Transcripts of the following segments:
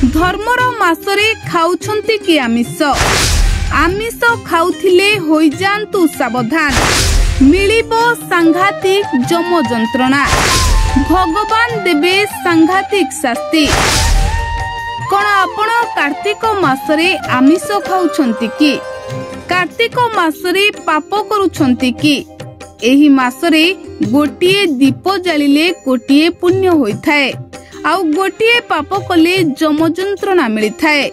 धर्मर मासरे खाउछंती कि आमिष आमिष खाउथिले होई जांतु सावधान मिलिबो सांघातिक जम जंत्रणा भगवान देबे सांघातिक शास्ति। कौन आपण कार्तिक मासरे आमिष खाउछंती कि कार्तिक मासरे पाप करूछंती कि एही मासरे गोटिए दीप जालिले कोटिए पुण्य होइथाए आउ गोटिए पाप कले जम जंत्रणा मिलिथाए।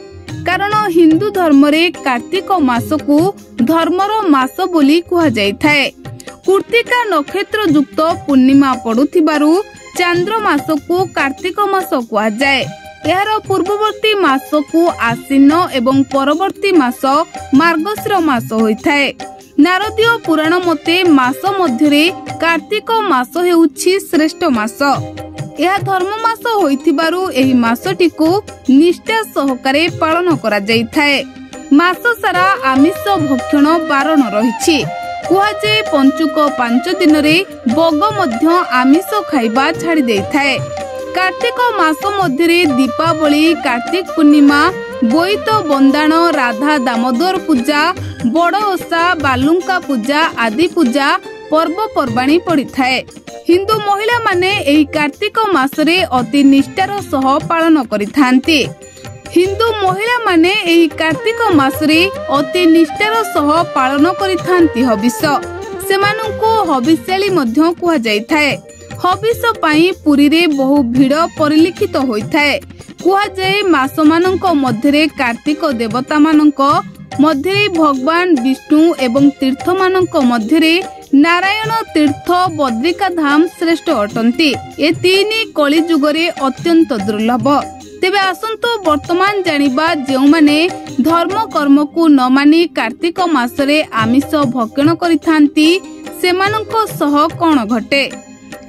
कारण हिंदू धर्म रे कार्तिक मास को धर्मर मास बोली कुहा जाइथाए। कृत्तिका नक्षत्र युक्त पूर्णिमा पड़ुथिबारु चांद्र मास को कार्तिक मास कुहा जाए। यार पूर्ववर्ती मास को आश्विन एवं परवर्ती मास मार्गशीर मास होइथाए। नारदीय पुराण मते मास मध्यरे कार्तिक मास हेउछि श्रेष्ठ मास। यह धर्म मास होइथिबारु एही मासटी को निष्ठा सहकारे पालन करा जाइथाए। मास सारा आमिष भक्षण बारण रहिछि। कुहा जे पंचुक 5 दिन रे बग मध्य आमिष खाइबा छाड़ी देइथाए। कार्तिक मास मध्यरे दीपावली, कार्तिक पूर्णिमा, बोईत बंदाण, राधा दामोदर पूजा, बड़ ओषा, बालुंका पूजा आदि पूजा पर्व पर्वाणी पड़ी थाए। हिंदू महिला माने एही कार्तिक मासरे अति निष्ठार सह पालन करिथांती। हिंदू महिला माने एही कार्तिक मासरे अति निष्ठार सह पालन करिथांती हविष। सेमानंकु हविष्याली मध्य कुहा जाइथाए। हविष पाई पुरी रे बहु भीड़ परिलिखित होइथाए। कुहा जाए मास मानंक मध्यरे कार्तिक देवता मानंक मध्यरे भगवान विष्णु एवं तीर्थ मानंक मध्यरे नारायण तीर्थ बद्रिका धाम श्रेष्ठ अटंती। ए तीनी कली जुगरे अत्यंत दुर्लभ। तेबे आसंतो वर्तमान जानिबा जेउ माने धर्म कर्म को न मानी कार्तिक मासरे आमिष भक्षण करिथांती सेमानंक सह कोन घटे।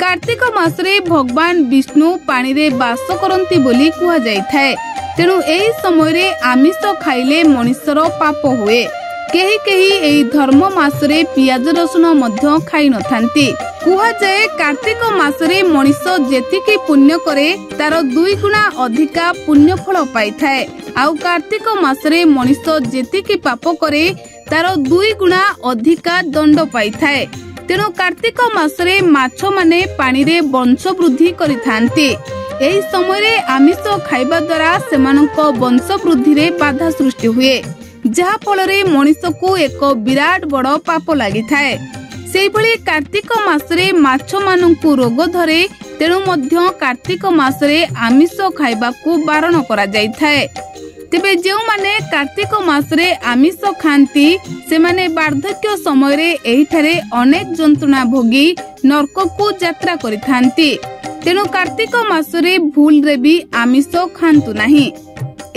कार्तिक मासरे भगवान विष्णु पानी रे वास करंती बोली कुहा जाइथाए। तेणु एही समय रे आमिष खाइले मनुष्यर पाप हुए। केही केही एही धर्म मासरे पियाज रसुन मध्य खाइ नथांती। कुहा जाए कार्तिक मासरे मनुष्य जेतिकी पुण्य करे तार 2 गुणा अधिका पुण्य फल पाइथाए। आउ कार्तिक मासरे मनुष्य जेतिकी पाप करे तार 2 गुणा अधिका दंड पाइथाए। तेणु कार्तिक मासरे माछ माने पानी रे वंश वृद्धि करिथांती। एही समय रे आमिष खाइबा द्वारा सेमानक वंश वृद्धि रे बाधा सृष्टि हुए, जहा फल रे मनुष्य को एक विराट बड़ पाप लागि थाए। सेही भली कार्तिक मासरे माछ मानंकु रोग धरे। तेणु मध्य कार्तिक मासरे आमिष खाइबा को बारण करा जाइथाए। तेबे जेउ माने कार्तिक मासरे आमिष खांती सेमाने वार्धक्य समय रे एहिठारे अनेक जंतुना भोगी नरक को यात्रा करिथांती। तेणु कार्तिक मासरे भूल रे भी आमिष खांतु नाही।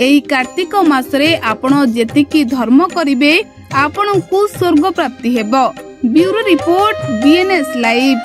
एही कार्तिक मासरे आपण जेतिकी धर्म करिवे आपणकु स्वर्ग प्राप्ति हेबो। Bureau report BNS live.